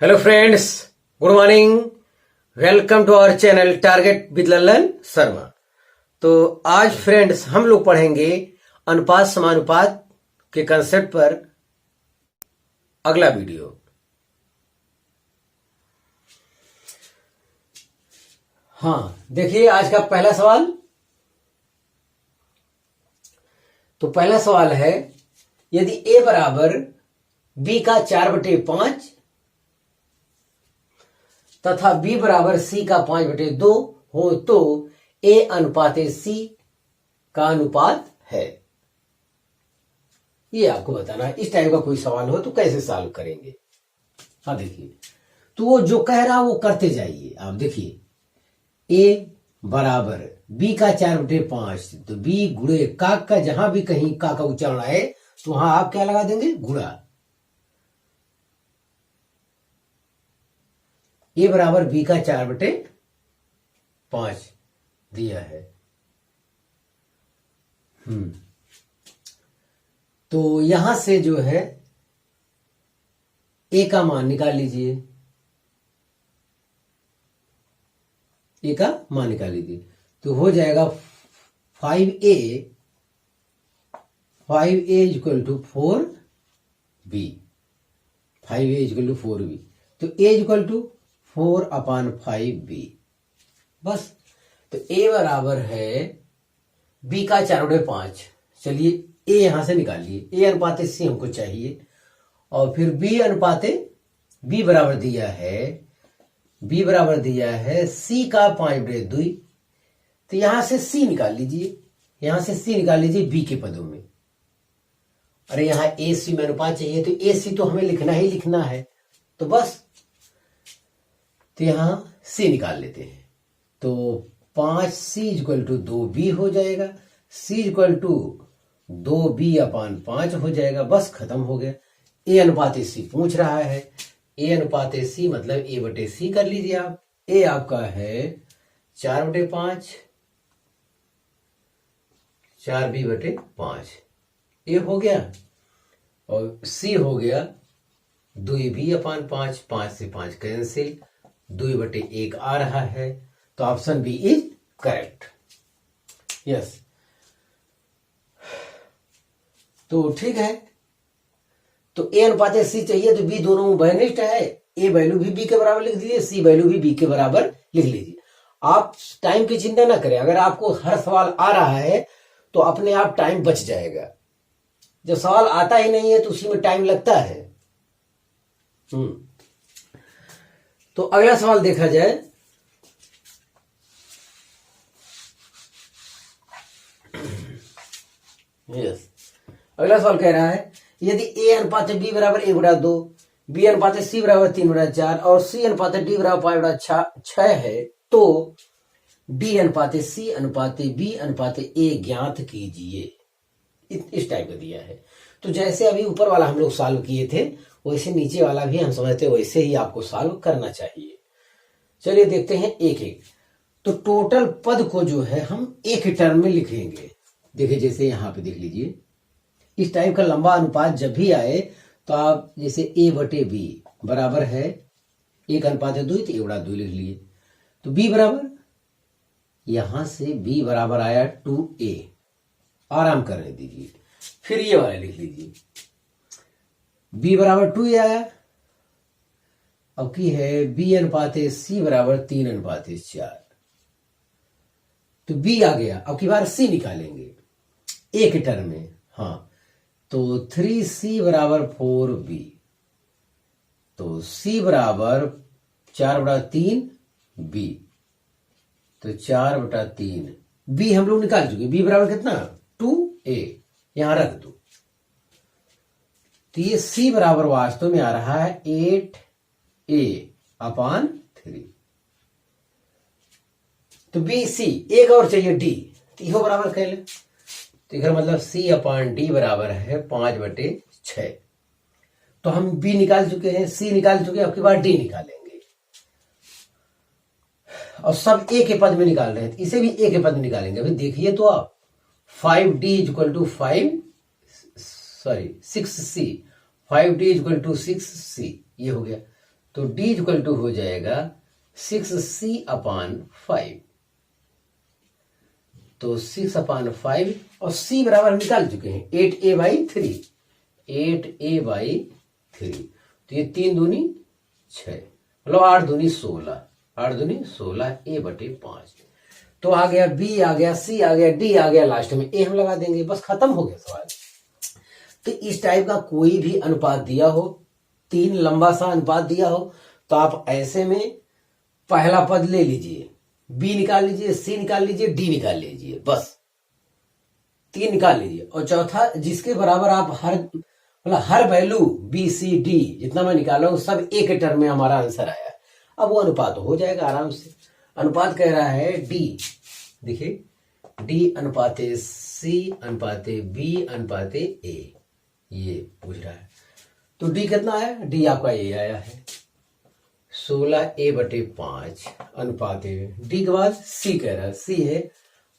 Hello friends, good morning. Welcome to our channel target with Lalan Sharma. तो आज friends हम लोग पढ़ेंगे अनुपात समानुपात के कंसेप्ट पर अगला वीडियो। हाँ, देखिए आज का पहला सवाल। तो पहला सवाल है, यदि a बराबर b का 4/5 तथा b बराबर c का 5/2 हो तो a अनुपात c का अनुपात है। ये आपको बताना है। इस टाइप का कोई सवाल हो तो कैसे सॉल्व करेंगे। हाँ देखिए, तो वो जो कह रहा है वो करते जाइए। आप देखिए, a बराबर b का 4/5, तो b गुणे काक का, जहां भी कहीं का उच्चारण आए तो वहां आप क्या लगा देंगे, गुणा। a बराबर b का 4/5 दिया है। तो यहां से जो है a का मान निकाल लीजिए। a का मान निकाल लीजिए तो हो जाएगा 5a equal to 4b। 5a equal to 4b, तो a इक्वल टू 4/5b। बस। तो a बराबर है b का 4/5। चलिए a यहां से निकालिए। a अनुपात c हमको चाहिए, और फिर b अनुपात b बराबर दिया है c का 5/2। तो यहां से c निकाल लीजिए। यहां से c निकाल लीजिए b के पदों में। अरे यहां ac में अनुपात चाहिए, तो ac तो हमें लिखना ही लिखना है। तो बस, तो यहां c निकाल लेते हैं। तो 5c इक्वल टू 2b हो जाएगा। c इक्वल टू 2b/5 हो जाएगा। बस, खत्म हो गया। a अनुपात c पूछ रहा है। a अनुपात c मतलब a/c कर लीजिए आप। a आपका है 4/5, 4b/5। a हो गया, और c हो गया 2b/5। 5 से 5 कैंसिल, 2/1 आ रहा है। तो option B is correct. Yes, तो ठीक है। तो a अनुपात c चाहिए, तो b दोनों में वैनिष्ट है। a वैल्यू भी b के बराबर लिख दीजिए, c वैल्यू भी b के बराबर लिख लीजिए। आप टाइम की चिंता ना करें। अगर आपको हर सवाल आ रहा है तो अपने आप टाइम बच जाएगा। जब सवाल आता ही नहीं है तो उसी में टाइम लगता है। तो अगला सवाल देखा जाए। यस, अगला सवाल कह रहा है, यदि a अनुपात b बराबर 1/2, b अनुपात c बराबर 3/4 और c अनुपात d बराबर 5/6 है, तो d अनुपात c अनुपात b अनुपात a ज्ञात कीजिए। इस टाइप का दिया है। तो जैसे अभी ऊपर वाला हम लोग सॉल्व किए थे, वैसे नीचे वाला भी हम समझते वैसे ही आपको सॉल्व करना चाहिए। चलिए देखते हैं एक एक। तो टोटल पद को जो है हम एक टर्म में लिखेंगे। देखिए, जैसे यहां पे देख लीजिए, इस टाइप का लंबा अनुपात जब भी आए तो आप जैसे a/b बराबर है 1/2, तो a/2 लिख लिए। तो b बराबर, यहां से b बराबर आया 2a। आराम करने दीजिए। फिर ये वाला लिख लीजिए, b बराबर 2a आया। अब की है b अनुपात c बराबर 3/4। तो b आ गया। अब की बार c निकालेंगे एक टर्म में। हाँ, तो 3c बराबर 4b। तो c बराबर 4/3b। तो 4/3 b हम लोग निकाल चुके। b बराबर कितना, 2a। यहां रख दो। तो ये c बराबर वास्तव में आ रहा है 8a/3। तो b c, एक और चाहिए d, तो इहो बराबर कह ले। तो इधर मतलब c/d बराबर है 5/6। तो हम b निकाल चुके हैं, c निकाल चुके हैं। अब की बार d निकालेंगे, और सब a के पद में निकाल रहे हैं, इसे भी a के पद में निकालेंगे। अभी देखिए तो आप 5d equal to 6c, 5d equal to 6c, ये हो गया। तो D इक्वल टू हो जाएगा 6C/5। तो 6/5 और C बराबर हम निकाल चुके हैं 8A/3। 8A/3 तो ये 3 दूनी 6, मतलब 8 दूनी 16। 8 दूनी 16 A/5। तो आ गया B, आ गया C, आ गया D, आ गया लास्ट में A हम लगा देंगे, बस खत्म हो गया सवाल। तो इस टाइप का कोई भी अनुपात दिया हो, 3 लंबा सा अनुपात दिया हो, तो आप ऐसे में पहला पद ले लीजिए, B निकाल लीजिए, C निकाल लीजिए, D निकाल लीजिए, बस 3 निकाल लीजिए। और चौथा जिसके बराबर आप हर वैल्यू B C D जितना मैं निकाला हूं सब एक टर्म में हमारा आंसर आया। अब वो अनुपात हो जाएगा आराम से। अनुपात कह रहा है D, देखिए D अनुपाते C अनुपाते B अनुपाते A, ये पूछ रहा है। तो D कितना है? D आपका ये आया है 16A/5 अनुपाते D के बाद C कह रहा है, C है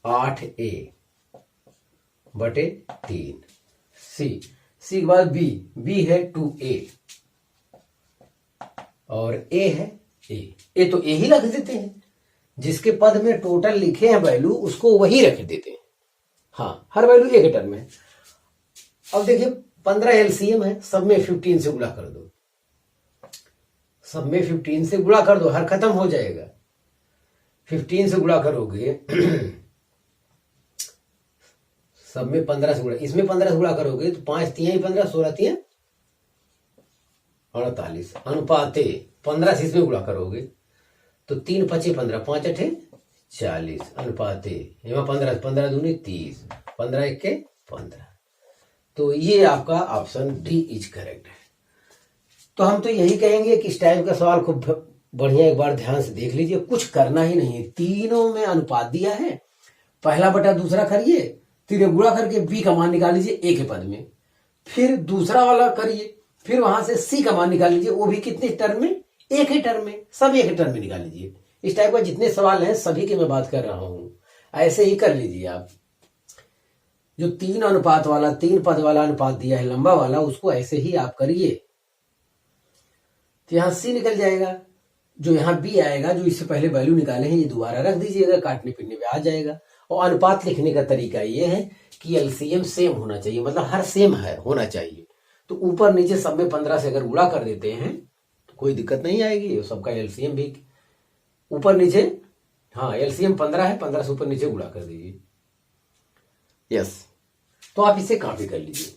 8A/3। C के बाद B है 2A और A है A तो A ही रख देते हैं, जिसके पद में टोटल लिखे हैं वैल्यू उसको वही रख देते हैं। हाँ, हर वैल्यू एक टर्म में। अब देखिए 15 एलसीएम है, सब में 15 से गुणा कर दो, सब में 15 से गुणा कर दो, हर खत्म हो जाएगा। 15 से गुणा करोगे सब में 15 से गुणा, इसमें 15 से गुणा करोगे तो 5 3 15 16 3 48 अनुपाते 15 से इसमें गुणा करोगे तो 3 5 15 5 8 40 अनुपाते यहाँ 15 15 दूनी 30 15 1 के 15। तो ये आपका ऑप्शन डी इज करेक्ट है। तो हम तो यही कहेंगे कि इस टाइप का सवाल खूब बढ़िया एक बार ध्यान से देख लीजिए, कुछ करना ही नहीं, तीनों में अनुपात दिया है, पहला बटा दूसरा करिए, फिर गुणा करके बी का मान निकाल लीजिए ए के पद में, फिर दूसरा वाला करिए, फिर वहां से सी का मान निकाल लीजिए, वो भी कितने टर्म में? एक ही टर्म में, सब एक टर्म में निकाल लीजिए। इस टाइप का जितने सवाल हैं सभी के मैं बात कर रहा हूं, ऐसे ही कर लीजिए आप। जो 3 अनुपात वाला 3 पद वाला अनुपात दिया है लंबा वाला, उसको ऐसे ही आप करिए तो यहां सी निकल जाएगा, जो यहां बी आएगा, जो इससे पहले वैल्यू निकाले हैं ये दोबारा रख दीजिएगा, काटने पीटने में आ जाएगा। और अनुपात लिखने का तरीका ये है कि एलसीएम सेम होना चाहिए, मतलब हर सेम है होना चाहिए। तो ऊपर नीचे सब में 15 से अगर गुणा कर देते हैं तो कोई दिक्कत नहीं आएगी, सबका एलसीएम भी ऊपर नीचे, हाँ एलसीएम 15 है, 15 से ऊपर नीचे गुणा कर दीजिए। यस, तो आप इसे कॉपी कर लीजिए।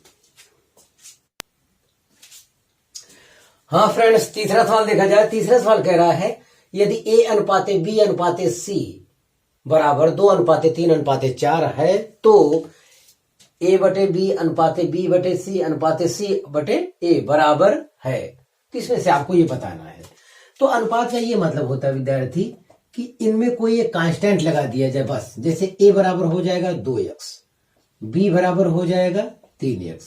हाँ फ्रेंड्स, तीसरा सवाल देखा जाए। तीसरा सवाल कह रहा है यदि ए अनुपाते बी अनुपाते सी बराबर 2 अनुपाते 3 अनुपाते 4 है तो ए बटे बी अनुपाते बी बटे सी अनुपाते सी बटे ए बराबर है। तो इसमें से आपको ये बताना है। तो अनुपात का ये मतलब होता है विद्यार्थी कि इनमें कोई एक कांस्टेंट लगा दिया जाए, बस जैसे ए बराबर हो जाएगा 2x, बी बराबर हो जाएगा 3x,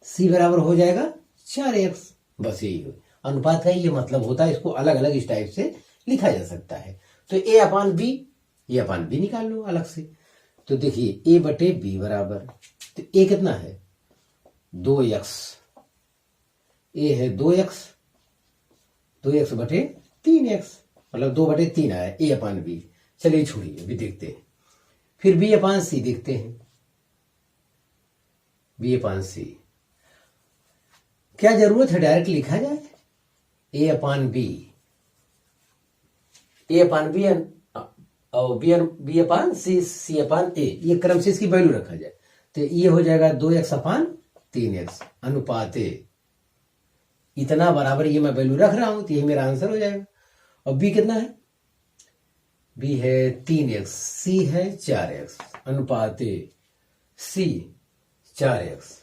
सी बराबर हो जाएगा 4x, बस यही हो। अनुपात का ये मतलब होता है, इसको अलग अलग इस टाइप से लिखा जा सकता है। तो ए अपान बी, ये अपान बी निकाल लो अलग से। तो देखिए ए बटे बी बराबर, तो ए कितना है 2x, ए है 2x, 2x बटे 3x, मतलब 2 बटे 3 आया ए अपान बी। चलिए छोड़िए, भी देखते हैं। फिर बी अपान सी देखते हैं, बी अपान सी। क्या जरूरत है डायरेक्ट लिखा जाए? ए अपान बी, ए अपान बी और बी अपान सी, सी अपान ए, ये क्रम से इसकी वैल्यू रखा जाए। तो ये हो जाएगा 2x अपान 3x अनुपाते इतना बराबर, ये मैं वैल्यू रख रहा हूं तो ये मेरा आंसर हो जाएगा। और बी कितना है? बी है 3x, सी है 4x अनुपाते सी 4x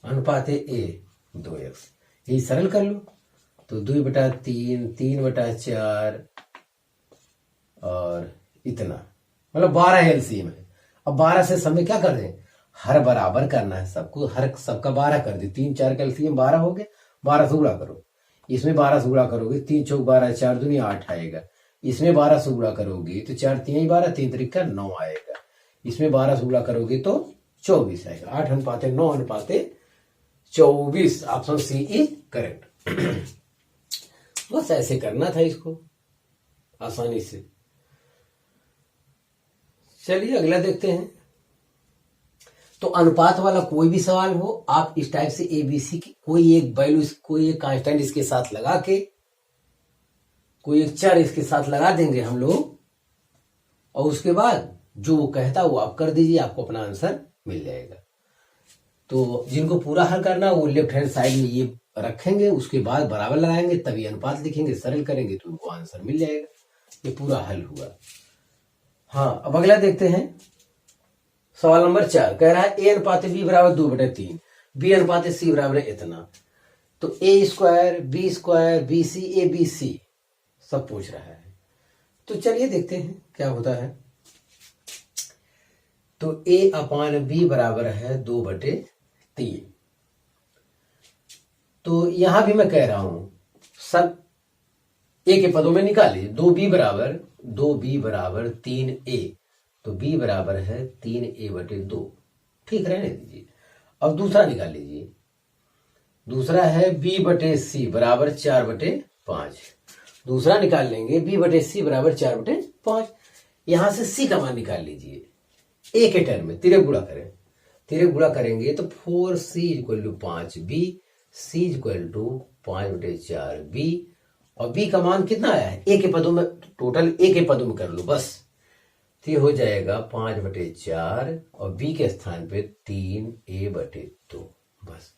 अनुपाते ए 2x। यही सरल कर लो तो 2 बटा 3, 3 बटा 4 और इतना, मतलब 12 एलसीएम है। अब 12 से समय क्या कर दें, हर बराबर करना है सबको, हर सबका 12 कर दे। 3 4 का एलसीएम 12 हो गया, 12 से गुणा करो, इसमें 12 से गुणा करोगे 3 चौक 12, 4 दूनी 8 आएगा। इसमें 12 से गुणा करोगे तो 4 3 12, 3 त्रिका 9 आएगा। इसमें 12 से गुणा करोगे तो 24 आएगा। 8 अनुपाते 9 अनुपाते 24, ऑप्शन सी इज करेक्ट। बस ऐसे करना था इसको आसानी से। चलिए अगला देखते हैं। तो अनुपात वाला कोई भी सवाल हो, आप इस टाइप से एबीसी की कोई एक वैल्यू, कोई एक कांस्टेंट इसके साथ लगा के, कोई एक चर इसके साथ लगा देंगे हम लोग, और उसके बाद जो वो कहता वो आप कर दीजिए, आपको अपना आंसर मिल जाएगा। तो जिनको पूरा हल करना वो लेफ्ट हैंड साइड में ये रखेंगे, उसके बाद बराबर लगाएंगे, तभी अनुपात लिखेंगे, सरल करेंगे तो उनको आंसर मिल जाएगा। ये पूरा हल हुआ। हाँ, अब अगला देखते हैं। सवाल नंबर 4 कह रहा है ए अनुपात बी बराबर 2/3, बी अनुपात सी बराबर इतना। तो A square, B square, B C, A B C सब पूछ रहा है। तो चलिए देखते हैं क्या होता है। तो ए अपान बी बराबर है 2/3। तो यहां भी मैं कह रहा हूं सब ए के पदों में निकालिए। 2b बराबर 3a, तो b बराबर है 3a/2, ठीक रहने दीजिए। अब दूसरा निकाल लीजिए। दूसरा है b/c बराबर 4/5। दूसरा निकाल लेंगे b/c बराबर 4/5। यहां से c का मान निकाल लीजिए। a के टर्म में तिरक गुणा करें, तिरक गुणा करेंगे तो 4c = 5b, c = 5/4b, और b का मान कितना आया है a के पदों में, टोटल a के पदों में कर लो बस। तो ये हो जाएगा 5/4 और b के स्थान पे 3a/2 बस।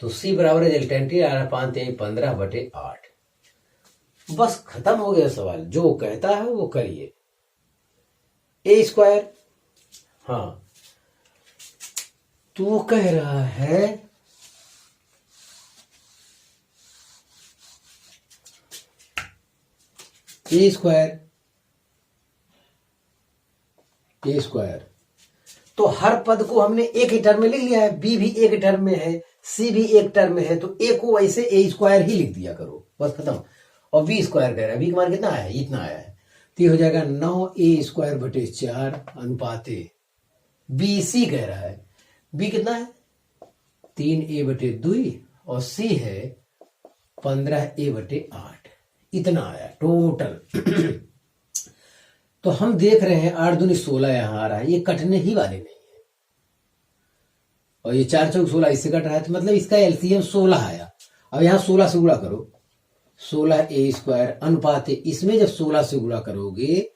तो c बराबर रिजल्टेंट आ रहा 5×3 = 15/8। बस खत्म हो गया सवाल। जो कहता है वो करिए। ए स्क्वायर, हाँ तो कह रहा है ए स्क्वायर, ए स्क्वायर, तो हर पद को हमने एक ही टर्म में लिख लिया है। बी भी एक टर्म में है, सी भी एक टर्म में है, तो ए को वैसे ए स्क्वायर ही लिख दिया करो, बस खत्म। और बी स्क्वायर कह रहा है, बी का मान कितना आया है, इतना आया है। तो ये हो जाएगा 9a² अनुपाते बी सी कह रहा है। बी कितना है 3a/2 और सी है 15a/8, इतना आया टोटल। तो हम देख रहे हैं 8 दूनी 16 यहां आ रहा है, ये कटने ही वाले नहीं है। और ये 4 चौक 16 इससे कट रहा है, तो मतलब इसका एलसीएम 16 आया। अब यहां 16 से गुणा करो, 16a² अनुपाते, इसमें जब 16 से गुणा करोगे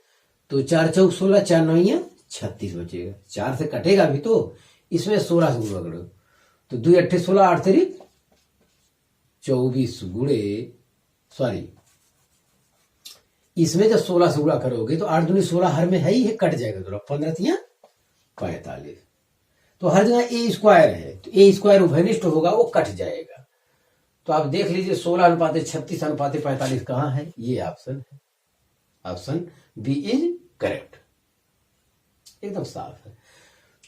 तो 4 चौक 16, 4 9 36 बचेगा। 4 से कटेगा भी तो इसमें 16 से गुणा करो तो 2 8 16, 8 3 24 गुणे, सॉरी इसमें जब 16 से गुणा करोगे तो 8 दूनी 16 हर में है ही है, कट जाएगा थोड़ा, 15 3 45। तो हर जगह ए स्क्वायर है, तो ए स्क्वायर उभयनिष्ठ होगा, वो कट जाएगा। तो आप देख लीजिए 16:36:45 कहां है, ये ऑप्शन है, ऑप्शन बी इज करेक्ट, एकदम साफ है।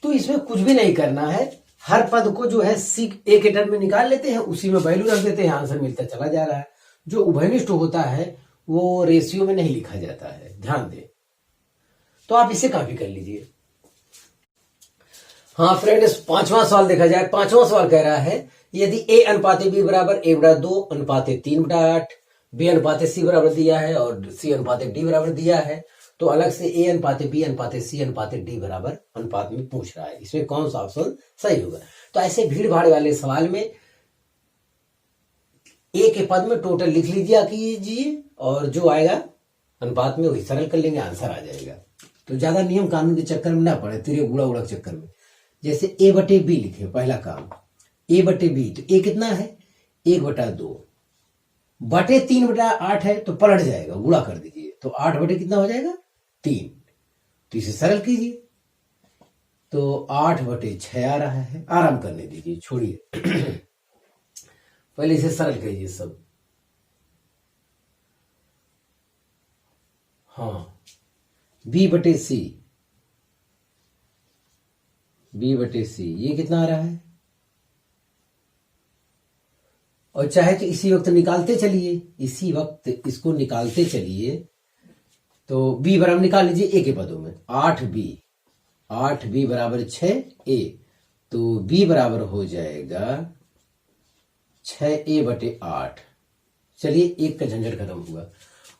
तो इसमें कुछ भी नहीं करना है, हर पद को जो है सी ए के टर्म में निकाल लेते हैं, उसी में वैल्यू रख देते हैं, आंसर मिलता चला जा रहा है। जो उभयनिष्ठ होता है वो रेशियो में नहीं लिखा जाता है, ध्यान दें। तो आप इसे कॉपी कर लीजिए। हाँ फ्रेंड्स, 5वां सवाल देखा जाए। 5वां सवाल कह रहा है यदि a अनुपाते b बराबर a/2 अनुपाते 3/8, b अनुपाते c बराबर दिया है और c अनुपाते d बराबर दिया है, तो अलग से a अनुपाते b अनुपाते c अनुपाते d बराबर अनुपात में पूछ रहा है, इसमें कौन सा ऑप्शन सही होगा। तो ऐसे भीड़ भाड़ वाले सवाल में a के पद में टोटल लिख लीजिए कीजिए, और जो आएगा अनुपात में वही सरल कर लेंगे, आंसर आ जाएगा। तो ज्यादा नियम कानून के चक्कर में ना पड़े, तिरे गुड़ा उड़ा के चक्कर में। जैसे a/b लिखे, पहला काम a/b, तो a कितना है 1/2, बटे 3/8 है तो पलट जाएगा, गुणा कर दीजिए, तो 8 बटे कितना हो जाएगा 3। तो इसे सरल कीजिए, तो 8/6 आ रहा है। आराम करने दीजिए, छोड़िए पहले इसे सरल कीजिए सब। हाँ, b/c, b/c ये कितना आ रहा है, और चाहे तो इसी वक्त निकालते चलिए, इसी वक्त इसको निकालते चलिए। तो b बराबर निकाल लीजिए a के पदों में, 8b बराबर 6a, तो b बराबर हो जाएगा 6a/8, चलिए एक का झंझट खत्म हुआ।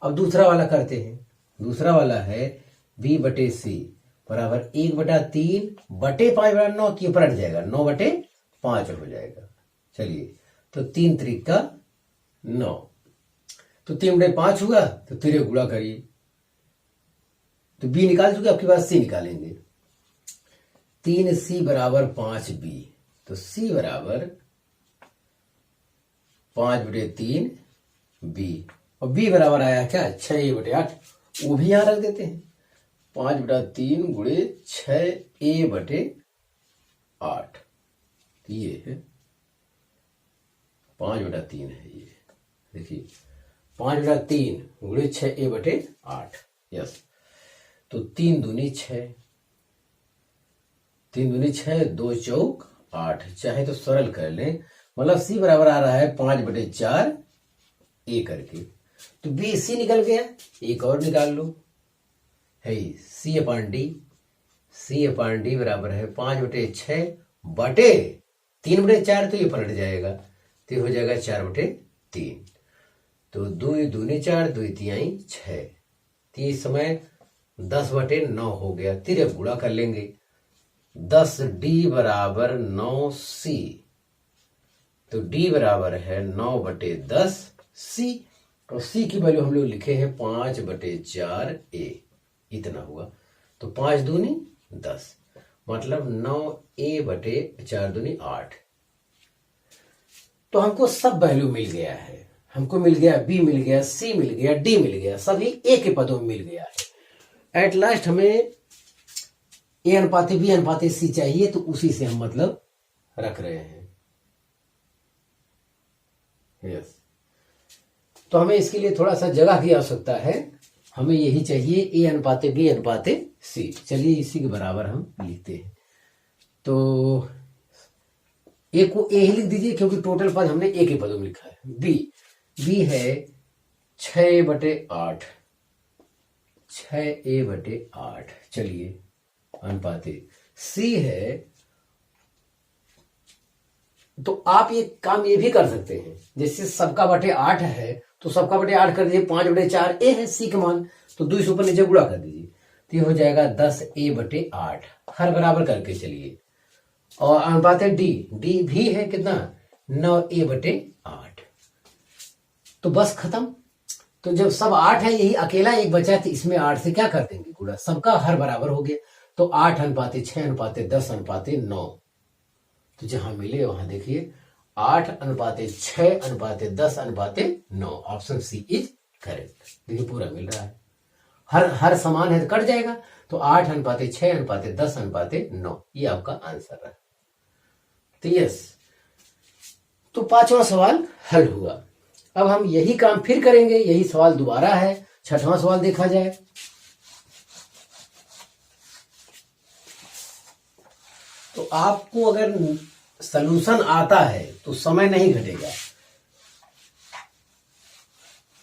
अब दूसरा वाला करते हैं। दूसरा वाला है बी बटे सी बराबर 1/3 बटे 5/9, तो ये पलट जाएगा 9/5 हो जाएगा। चलिए तो 3 त्रिक का 9, तो 3/5 हुआ, तो 3 गुणा करिए, तो बी निकाल चुके, आपके पास सी निकालेंगे। 3c बराबर 5b, तो c बराबर 5/3 b, और b बराबर आया क्या 6a/8, वो भी यहां रख देते हैं। 5/3 गुणे 6a/8, तो ये है 5/3 है। ये देखिए 5/3 गुणे 6a/8, यस। तो 3 दूनी 6, 3 दूनी 6, 2 चौक 8, चाहे तो सरल कर लें, मतलब सी बराबर आ रहा है 5/4 ए करके, तो बी सी निकल गया। एक और निकाल लो, है C/D, C/D बराबर है 5/6 बटे 3/4, तो ये पलट जाएगा, तो ये हो जाएगा 4/3, तो 2 दूनी 4, 2 तिहाई 6, तो इस समय 10/9 हो गया। तिरक गुणा कर लेंगे, 10D बराबर 9C, तो D बराबर है 9/10C, और C की वैल्यू हम लोग लिखे हैं 5/4A, इतना हुआ। तो 5 दूनी 10, मतलब 9A/4 दूनी 8। तो हमको सब वैल्यू मिल गया है, हमको मिल गया B मिल गया, C मिल गया, D मिल गया, सभी A के पदों में मिल गया है। एट लास्ट हमें A/B/C चाहिए, तो उसी से हम मतलब रख रहे हैं। यस, तो हमें इसके लिए थोड़ा सा जगह की आवश्यकता है, हमें यही चाहिए A/B/C। चलिए इसी के बराबर हम लिखते हैं, तो ए को ए ही लिख दीजिए, क्योंकि टोटल पद हमने ए के पदों में लिखा है। बी है 6A/8, 6A/8, चलिए अनुपाते। सी है, तो आप ये काम ये भी कर सकते हैं, जैसे सबका बटे 8 है, तो सबका बटे 8 कर दीजिए, 5/4 ए है सी का मान, तो 2 से ऊपर नीचे गुणा कर दीजिए, तो ये हो जाएगा 10A/8, हर बराबर करके चलिए। और अनुपात है डी भी है कितना 9A/8, तो बस खत्म। तो जब सब 8 है, यही अकेला एक बचा है, तो इसमें 8 से क्या कर देंगे गुणा, सबका हर बराबर हो गया, तो 8:6:9, तो जहां मिले वहां देखिए 8:6:10:9, ऑप्शन सी इज करेक्ट। देखिए पूरा मिल रहा है, हर समान है तो कट जाएगा, तो 8:6:10:9, ये आपका आंसर है। तो यस, तो 5वां सवाल हल हुआ। अब हम यही काम फिर करेंगे, यही सवाल दोबारा है। 6वां सवाल देखा जाए। तो आपको अगर सलूशन आता है तो समय नहीं घटेगा,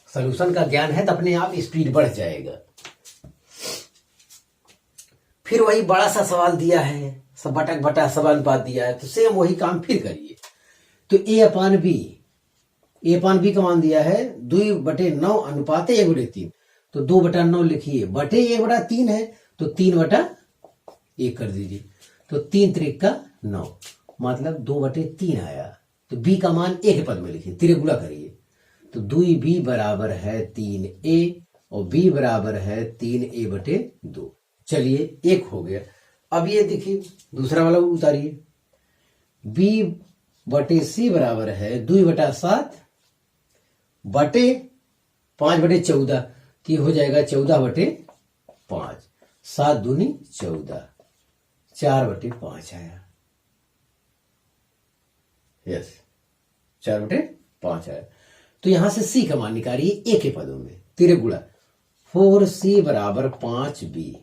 सलूशन का ज्ञान है तो अपने आप स्पीड बढ़ जाएगा। फिर वही बड़ा सा सवाल दिया है, सब बटक बटा सब अनुपात दिया है, तो सेम वही काम फिर करिए। तो A/B का मान दिया है 2/9 अनुपात 1/3, तो 2/9 लिखिए, बटे 1/3 है, तो 3/1 कर दीजिए, तो 3 त्रिक का 9, मतलब 2/3 आया। तो B का मान A के पद में लिखिए, तिरक गुणा करिए, तो 2B बराबर है 3A, और B बराबर है 3A/2। चलिए एक हो गया। अब ये देखिए दूसरा वाला उतारिए, B/C बराबर है 2/7 बटे 5/14, तो ये हो जाएगा 14/5, 7 दूनी 14, 4/5 आया। यस, 4/5 आया। तो यहां से C का मान निकालिए A के पदों में, तिरक गुणा, 4C बराबर 5B,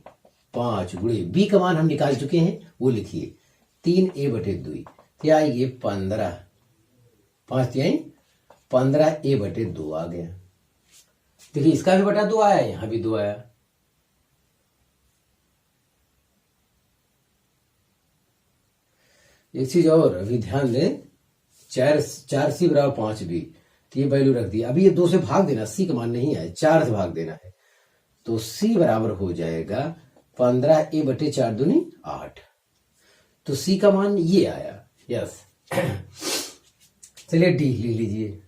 5 गुणे B का मान हम निकाल चुके हैं, वो लिखिए 3A/2, क्या ये 15, 5 15A/2 आ गया। देखिए इसका भी बटा 2 आया, यहां भी 2 आया। एक चीज और अभी ध्यान दें, 4C बराबर 5B, तो ये वैल्यू रख दी। अभी ये 2 से भाग देना, सी का मान नहीं है, 4 से भाग देना है। तो सी बराबर हो जाएगा 15a/4 दूनी 8। तो सी का मान ये आया। यस। चलिए डी लिख लीजिए,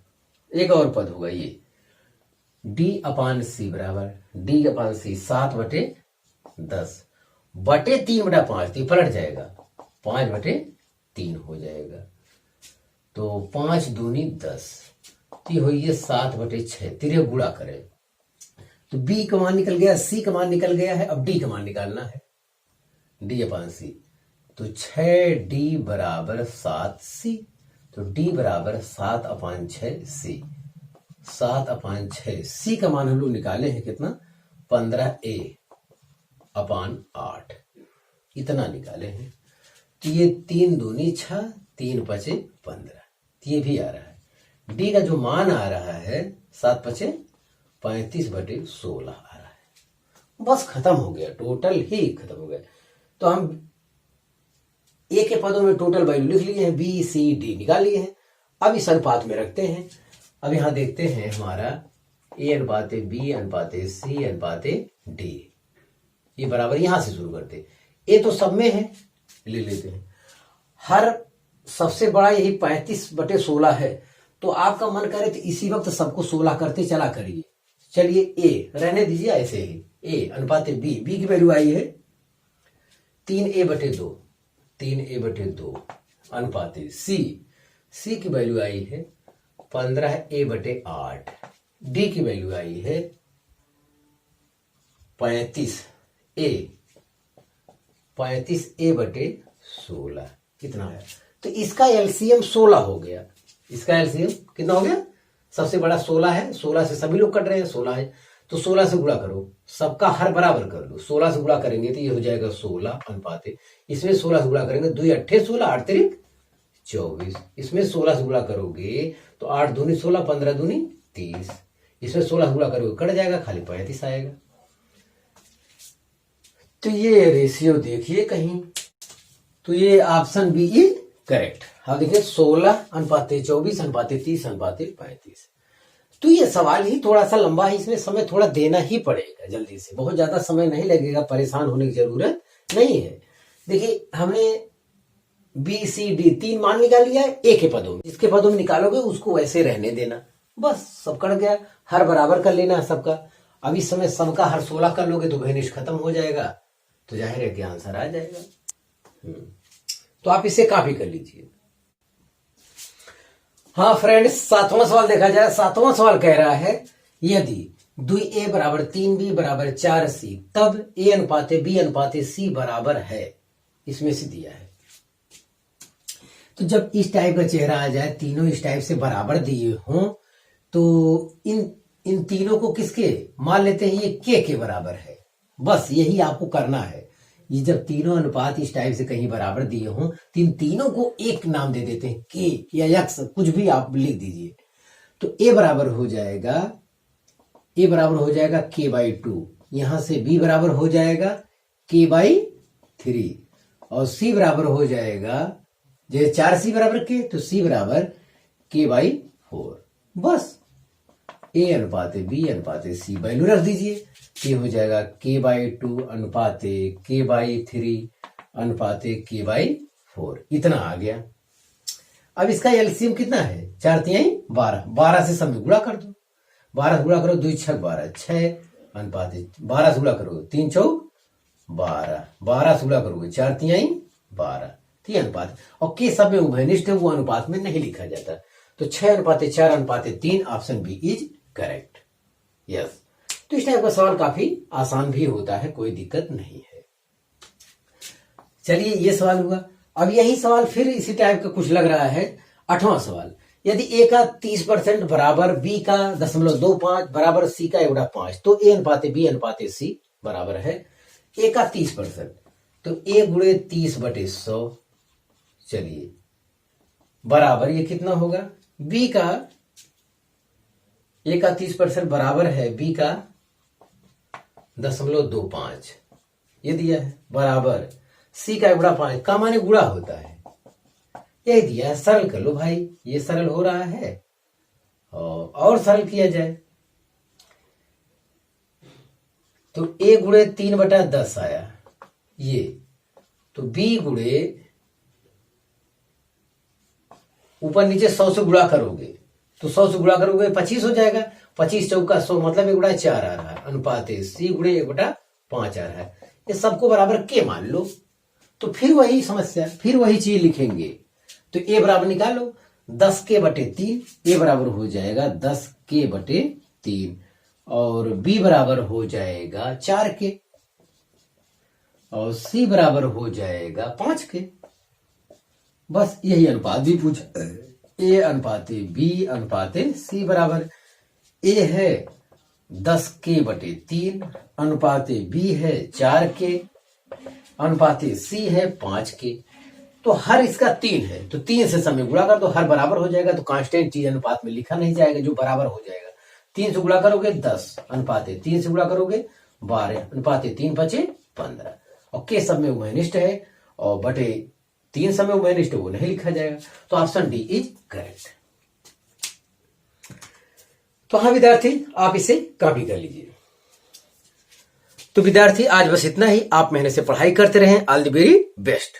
एक और पद होगा ये d/c बराबर d/c 7/10 बटे 3/5। तो पलट जाएगा, 5/3 हो जाएगा। तो 5 दूनी 10, तो हो ये 7/6। तिरे गुणा करें तो b का मान निकल गया, c का मान निकल गया है। अब d का मान निकालना है, d/c। तो 6d बराबर 7c। तो d बराबर 7/6c। 7/6 c का मान हम लोग निकाले हैं कितना, 15a/8 इतना निकाले हैं। तो ये 3 दूनी 6, 3 पचे 15, ये भी आ रहा है। डी का जो मान आ रहा है 7 पचे 35/16 आ रहा है। बस खत्म हो गया, टोटल ही खत्म हो गया। तो हम ए के पदों में टोटल वैल्यू लिख लिए हैं, बी सी डी निकाल लिए हैं। अब इस अनुपात में रखते हैं। अब यहां देखते हैं हमारा a/b/c/d, ये बराबर यहां से शुरू करते। ए तो सब में है, ले लेते हैं। हर सबसे बड़ा यही 35/16 है। तो आपका मन करे तो इसी वक्त सबको 16 करते चला करिए। चलिए ए रहने दीजिए ऐसे ही, a/b, बी की वैल्यू आई है 3a/2, 3a/2 अनुपात सी की वैल्यू आई है 15a/8, डी की वैल्यू आई है 35a/16 कितना है। तो इसका एलसीएम 16 हो गया। इसका एलसीएम कितना हो गया, सबसे बड़ा 16 है, 16 से सभी लोग कट रहे हैं, 16 है। तो 16 से गुणा करो, सबका हर बराबर कर लो। 16 से गुणा करेंगे तो ये हो जाएगा 16 अनुपात, इसमें 16 से गुणा करेंगे 2 8 16, 8 3 24। इसमें 16 से गुणा करोगे तो 8 दूनी 16, 15 दूनी 30। इसमें 16 से गुणा करोगे कट जाएगा, खाली 35 आएगा। तो ये रेशियो देखिए कहीं, तो ये ऑप्शन बी इज करेक्ट। अब देखिए 16:24:30:35। तो ये सवाल ही थोड़ा सा लंबा है, इसमें समय थोड़ा देना ही पड़ेगा जल्दी से, बहुत ज्यादा समय नहीं लगेगा, परेशान होने की जरूरत नहीं है। देखिए हमने बी सी डी 3 मान निकाल लिया है ए के पदों में, जिसके पदों में निकालोगे उसको वैसे रहने देना, बस सब कट गया। हर बराबर कर लेना सबका। अब इस समय सबका हर 16 कर लोगे तो भैनिश खत्म हो जाएगा, तो जाहिर है कि आंसर आ जाएगा। तो आप इसे कॉपी कर लीजिए। हाँ फ्रेंड्स, 7वां सवाल देखा जाए। 7वां सवाल कह रहा है यदि 2a = 3b = 4c तब a/b/c बराबर है, इसमें से दिया है। तो जब इस टाइप का चेहरा आ जाए, तीनों इस टाइप से बराबर दिए हों, तो इन तीनों को किसके मान लेते हैं, ये के बराबर है। बस यही आपको करना है। ये जब तीनों अनुपात इस टाइप से कहीं बराबर दिए हों तो इन तीनों को एक नाम दे देते हैं, के या यक्स, कुछ भी आप लिख दीजिए। तो a बराबर हो जाएगा k/2, यहां से b बराबर हो जाएगा k/3 और c बराबर हो जाएगा, जैसे 4c बराबर k तो c बराबर k/4। बस a/b/c वैल्यू रख दीजिए। ये हो जाएगा k/2 अनुपात k/3 अनुपात k/4, इतना आ गया। अब इसका एलसीएम कितना है, 4 3 12, 12 से सब गुणा कर दो। 12 से गुणा करो, 2 6 12, 6 अनुपात 12 से गुणा करो 3 4 12, 12 से गुणा करोगे 4 3 12, 3 अनुपात। और के सब में उभयनिष्ठ है, वो अनुपात में नहीं लिखा जाता। तो 6:4:3 option B is correct. Yes. तो इस टाइप का सवाल काफी आसान भी होता है, कोई दिक्कत नहीं है। चलिए ये सवाल हुआ। अब यही सवाल फिर इसी टाइप का कुछ लग रहा है। 8वां सवाल, यदि a का 30% बराबर b का 0.25 बराबर c का 1/5 तो a/b/c बराबर है a का 30%, तो a × 30/100 चलिए बराबर ये कितना होगा, b का a का 30% बराबर है b का 0.25, ये दिया है, बराबर c का 1/5 का माने गुणा होता है, यही दिया है। सरल कर लो भाई, ये सरल हो रहा है और सरल किया जाए तो a गुणे 3/10 आया ये, तो b गुणे ऊपर नीचे 100 से गुणा करोगे तो 100 से गुणा करोगे 25 हो जाएगा, 25 चौका 100 मतलब 1/4 आ रहा है, अनुपात c गुणे 1/5 आ रहा है। ये सबको बराबर के मान लो, तो फिर वही समस्या, फिर वही चीज लिखेंगे। तो a बराबर निकालो 10k/3, a बराबर हो जाएगा 10k/3 और b बराबर हो जाएगा 4k और c बराबर हो जाएगा 5k। बस यही अनुपात भी पूछा, a अनुपाते b अनुपाते c बराबर a है 10k/3 अनुपाते b है 4k अनुपाते c है 5k। तो हर इसका 3 है तो 3 से समय गुणा कर दो, हर बराबर हो जाएगा। तो कांस्टेंट चीज अनुपात में लिखा नहीं जाएगा, जो बराबर हो जाएगा। 3 से गुणा करोगे 10 अनुपाते 3 से गुणा करोगे 12 अनुपाते 3 बचे 15 और के सब में उभयनिष्ठ है और बटे 3 सब में उभयनिष्ठ वो नहीं लिखा जाएगा। तो ऑप्शन डी इज करेक्ट। तो हाँ विद्यार्थी, आप इसे कॉपी कर लीजिए। तो विद्यार्थी आज बस इतना ही। आप मेहनत से पढ़ाई करते रहें। All the very best.